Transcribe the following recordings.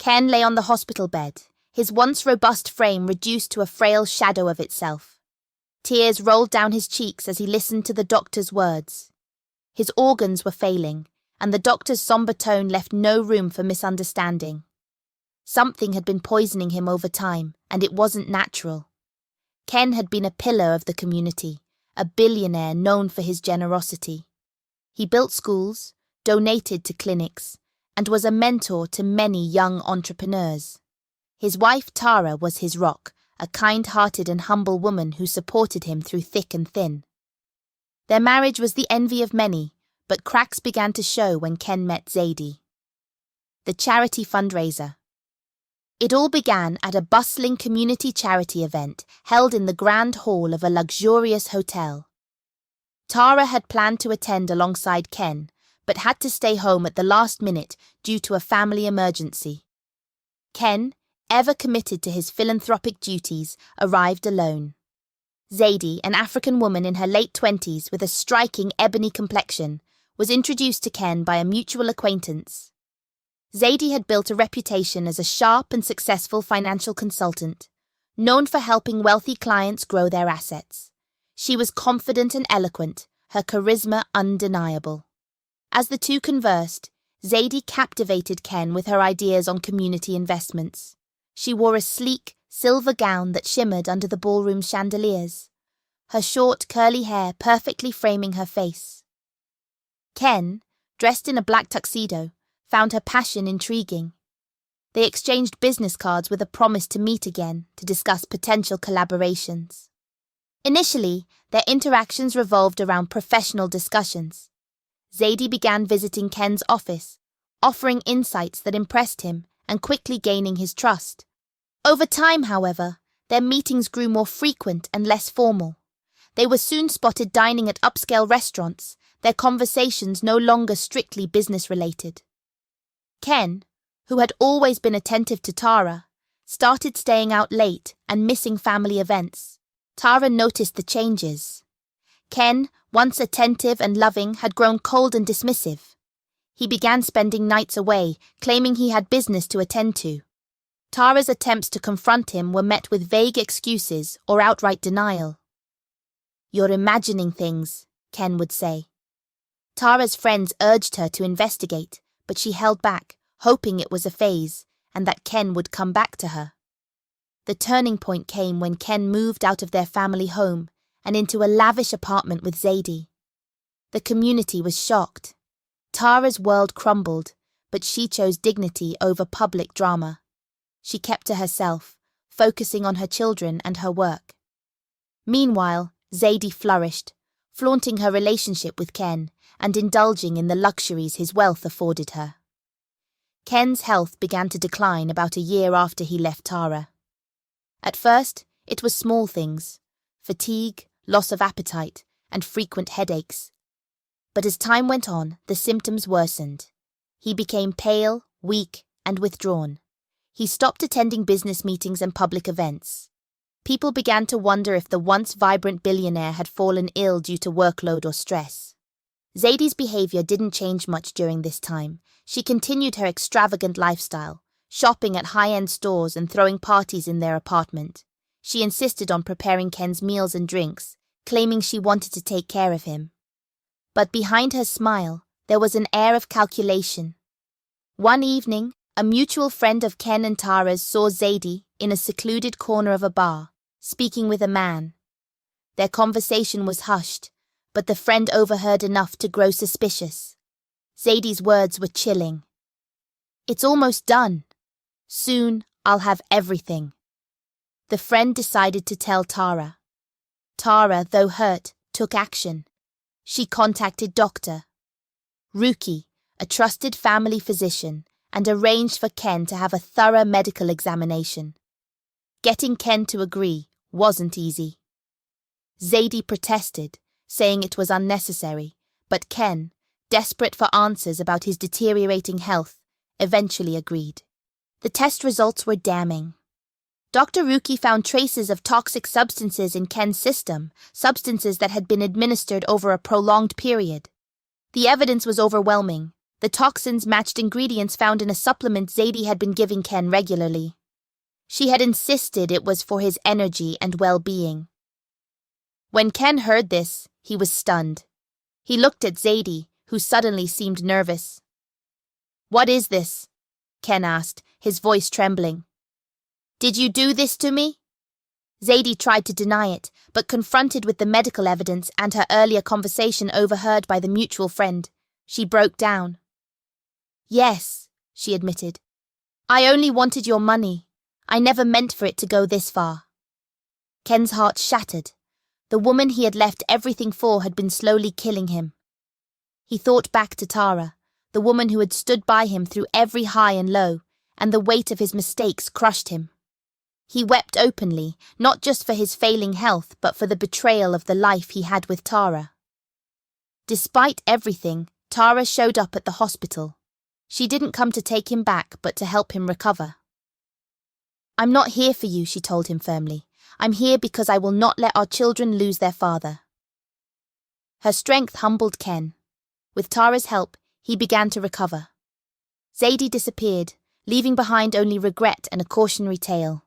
Ken lay on the hospital bed, his once robust frame reduced to a frail shadow of itself. Tears rolled down his cheeks as he listened to the doctor's words. His organs were failing, and the doctor's somber tone left no room for misunderstanding. Something had been poisoning him over time, and it wasn't natural. Ken had been a pillar of the community, a billionaire known for his generosity. He built schools, donated to clinics, and was a mentor to many young entrepreneurs. His wife Tara was his rock, a kind-hearted and humble woman who supported him through thick and thin. Their marriage was the envy of many, but cracks began to show when Ken met Zadie. The charity fundraiser. It all began at a bustling community charity event held in the grand hall of a luxurious hotel. Tara had planned to attend alongside Ken, but had to stay home at the last minute due to a family emergency. Ken, ever committed to his philanthropic duties, arrived alone. Zadie, an African woman in her late 20s with a striking ebony complexion, was introduced to Ken by a mutual acquaintance. Zadie had built a reputation as a sharp and successful financial consultant, known for helping wealthy clients grow their assets. She was confident and eloquent, her charisma undeniable. As the two conversed, Zadie captivated Ken with her ideas on community investments. She wore a sleek, silver gown that shimmered under the ballroom chandeliers, her short, curly hair perfectly framing her face. Ken, dressed in a black tuxedo, found her passion intriguing. They exchanged business cards with a promise to meet again to discuss potential collaborations. Initially, their interactions revolved around professional discussions. Zadie began visiting Ken's office, offering insights that impressed him and quickly gaining his trust. Over time, however, their meetings grew more frequent and less formal. They were soon spotted dining at upscale restaurants, their conversations no longer strictly business-related. Ken, who had always been attentive to Tara, started staying out late and missing family events. Tara noticed the changes. Ken, once attentive and loving, had grown cold and dismissive. He began spending nights away, claiming he had business to attend to. Tara's attempts to confront him were met with vague excuses or outright denial. "You're imagining things," Ken would say. Tara's friends urged her to investigate, but she held back, hoping it was a phase and that Ken would come back to her. The turning point came when Ken moved out of their family home and into a lavish apartment with Zadie. The community was shocked. Tara's world crumbled, but she chose dignity over public drama. She kept to herself, focusing on her children and her work. Meanwhile, Zadie flourished, flaunting her relationship with Ken and indulging in the luxuries his wealth afforded her. Ken's health began to decline about a year after he left Tara. At first, it was small things: fatigue, loss of appetite, and frequent headaches. But as time went on, the symptoms worsened. He became pale, weak, and withdrawn. He stopped attending business meetings and public events. People began to wonder if the once vibrant billionaire had fallen ill due to workload or stress. Zadie's behavior didn't change much during this time. She continued her extravagant lifestyle, shopping at high-end stores and throwing parties in their apartment. She insisted on preparing Ken's meals and drinks, claiming she wanted to take care of him. But behind her smile, there was an air of calculation. One evening, a mutual friend of Ken and Tara's saw Zadie in a secluded corner of a bar, speaking with a man. Their conversation was hushed, but the friend overheard enough to grow suspicious. Zadie's words were chilling. "It's almost done. Soon, I'll have everything." The friend decided to tell Tara. Tara, though hurt, took action. She contacted Dr. Ruki, a trusted family physician, and arranged for Ken to have a thorough medical examination. Getting Ken to agree wasn't easy. Zadie protested, saying it was unnecessary, but Ken, desperate for answers about his deteriorating health, eventually agreed. The test results were damning. Dr. Ruki found traces of toxic substances in Ken's system, substances that had been administered over a prolonged period. The evidence was overwhelming, The toxins matched ingredients found in a supplement Zadie had been giving Ken regularly. She had insisted it was for his energy and well-being. When Ken heard this, he was stunned. He looked at Zadie, who suddenly seemed nervous. "What is this?" Ken asked, his voice trembling. "Did you do this to me?" Zadie tried to deny it, but confronted with the medical evidence and her earlier conversation overheard by the mutual friend, she broke down. "Yes," she admitted. "I only wanted your money. I never meant for it to go this far." Ken's heart shattered. The woman he had left everything for had been slowly killing him. He thought back to Tara, the woman who had stood by him through every high and low, and the weight of his mistakes crushed him. He wept openly, not just for his failing health, but for the betrayal of the life he had with Tara. Despite everything, Tara showed up at the hospital. She didn't come to take him back, but to help him recover. "I'm not here for you," she told him firmly. "I'm here because I will not let our children lose their father." Her strength humbled Ken. With Tara's help, he began to recover. Zadie disappeared, leaving behind only regret and a cautionary tale.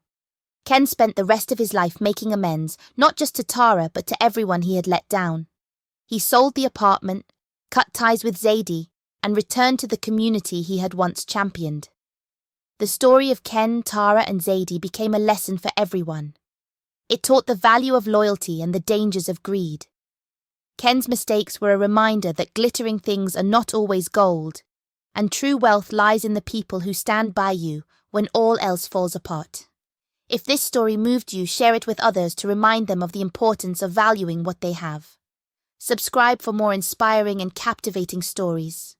Ken spent the rest of his life making amends, not just to Tara but to everyone he had let down. He sold the apartment, cut ties with Zadie, and returned to the community he had once championed. The story of Ken, Tara, and Zadie became a lesson for everyone. It taught the value of loyalty and the dangers of greed. Ken's mistakes were a reminder that glittering things are not always gold, and true wealth lies in the people who stand by you when all else falls apart. If this story moved you, share it with others to remind them of the importance of valuing what they have. Subscribe for more inspiring and captivating stories.